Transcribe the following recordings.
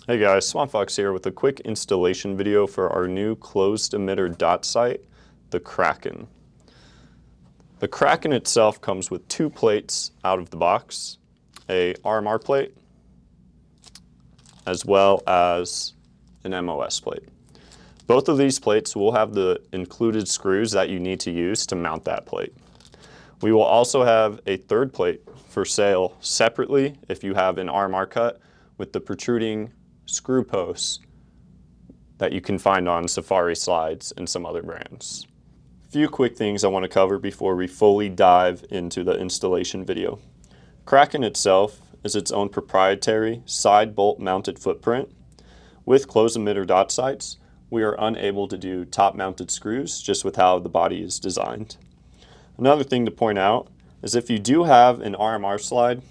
Hey guys, Swampfox here with a quick installation video for our new closed emitter dot sight, the Kraken. The Kraken itself comes with two plates out of the box, a RMR plate, as well as an MOS plate. Both of these plates will have the included screws that you need to use to mount that plate. We will also have a third plate for sale separately if you have an RMR cut with the protruding screw posts that you can find on Safari slides and some other brands. A few quick things I want to cover before we fully dive into the installation video. Kraken itself is its own proprietary side bolt mounted footprint. With closed emitter dot sights, we are unable to do top mounted screws just with how the body is designed. Another thing to point out is if you do have an RMR slide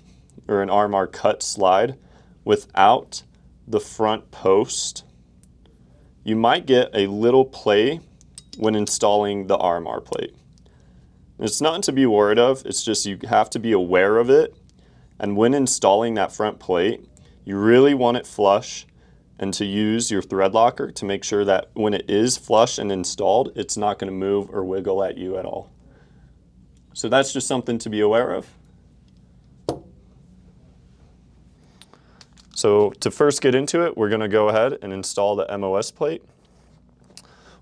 or an RMR cut slide without the front post, you might get a little play when installing the RMR plate. It's nothing to be worried of, it's just you have to be aware of it, and when installing that front plate, you really want it flush and to use your thread locker to make sure that when it is flush and installed, it's not going to move or wiggle at you at all. So that's just something to be aware of. So to first get into it, we're going to go ahead and install the MOS plate.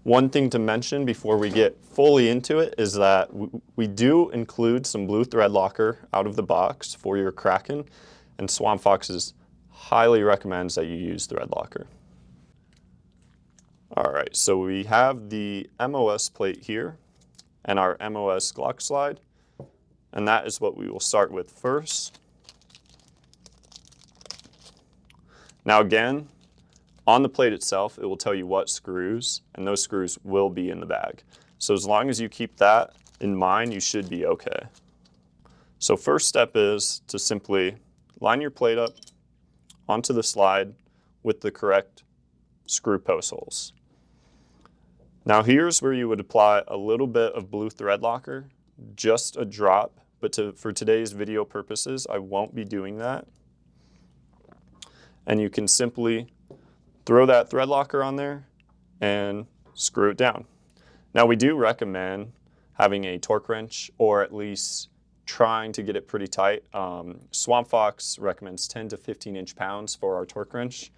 One thing to mention before we get fully into it is that we do include some blue thread locker out of the box for your Kraken, and Swampfox highly recommends that you use thread locker. Alright, so we have the MOS plate here and our MOS Glock slide, and that is what we will start with first. Now again, on the plate itself, it will tell you what screws, and those screws will be in the bag. So as long as you keep that in mind, you should be okay. So first step is to simply line your plate up onto the slide with the correct screw post holes. Now here's where you would apply a little bit of blue thread locker, just a drop, but for today's video purposes, I won't be doing that. And you can simply throw that thread locker on there and screw it down. Now we do recommend having a torque wrench, or at least trying to get it pretty tight. Swampfox recommends 10 to 15 inch-pounds for our torque wrench,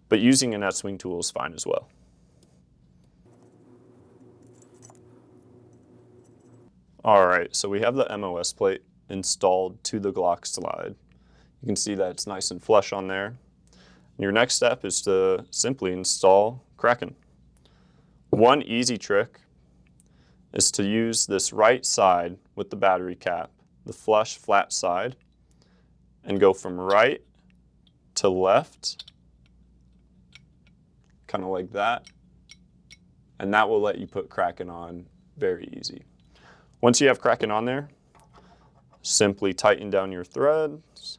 but using an S-Wing tool is fine as well. Alright, so we have the MOS plate installed to the Glock slide. You can see that it's nice and flush on there. Your next step is to simply install Kraken. One easy trick is to use this right side with the battery cap, the flush flat side, and go from right to left, kind of like that, and that will let you put Kraken on very easy. Once you have Kraken on there, simply tighten down your threads.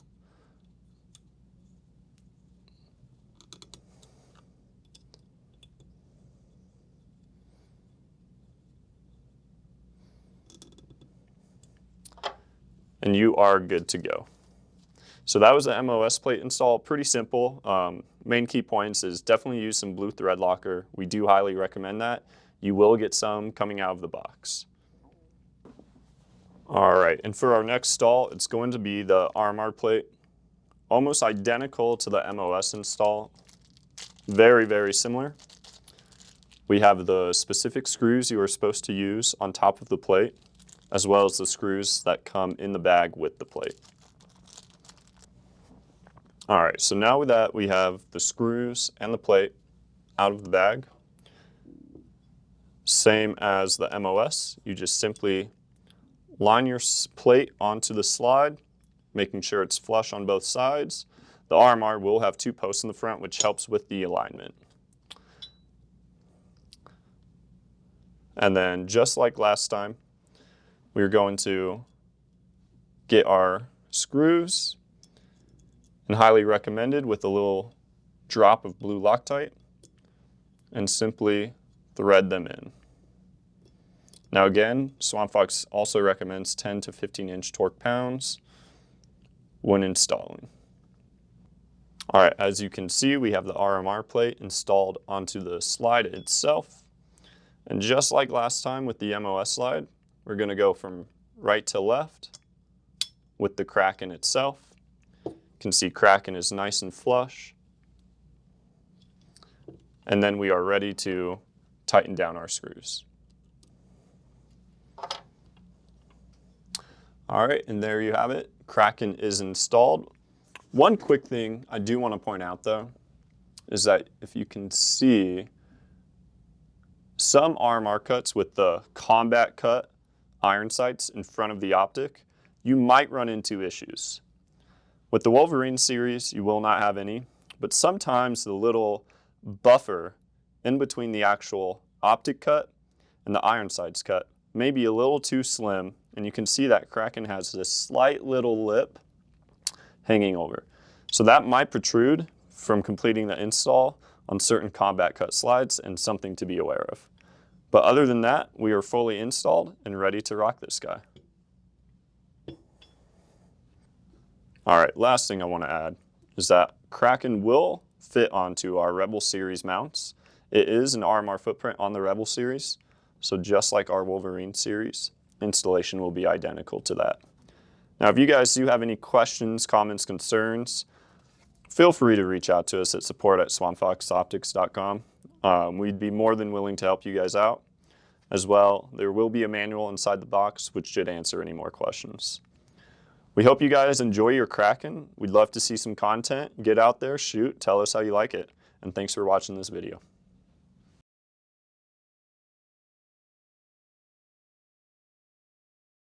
And you are good to go. So that was the MOS plate install, pretty simple. Main key points is definitely use some blue thread locker. We do highly recommend that. You will get some coming out of the box. All right, and for our next install, it's going to be the RMR plate. Almost identical to the MOS install. Very, very similar. We have the specific screws you are supposed to use on top of the plate, as well as the screws that come in the bag with the plate. All right, so now that we have the screws and the plate out of the bag, same as the MOS, you just simply line your plate onto the slide, making sure it's flush on both sides. The RMR will have two posts in the front, which helps with the alignment. And then just like last time, we're going to get our screws, and highly recommended with a little drop of blue Loctite, and simply thread them in. Now again, Swampfox also recommends 10 to 15 inch torque pounds when installing. All right, as you can see, we have the RMR plate installed onto the slide itself. And just like last time with the MOS slide, we're going to go from right to left with the Kraken itself. You can see Kraken is nice and flush. And then we are ready to tighten down our screws. All right, and there you have it. Kraken is installed. One quick thing I do want to point out though, is that if you can see some RMR cuts with the combat cut iron sights in front of the optic, you might run into issues. With the Wolverine series, you will not have any, but sometimes the little buffer in between the actual optic cut and the iron sights cut may be a little too slim, and you can see that Kraken has this slight little lip hanging over. So that might protrude from completing the install on certain combat cut slides, and something to be aware of. But other than that, we are fully installed and ready to rock this guy. All right, last thing I want to add is that Kraken will fit onto our Rebel series mounts. It is an RMR footprint on the Rebel series, so just like our Wolverine series, installation will be identical to that. Now, if you guys do have any questions, comments, concerns, feel free to reach out to us at support@swampfoxoptics.com. We'd be more than willing to help you guys out. As well, there will be a manual inside the box which should answer any more questions. We hope you guys enjoy your Kraken. We'd love to see some content. Get out there, shoot, tell us how you like it. And thanks for watching this video.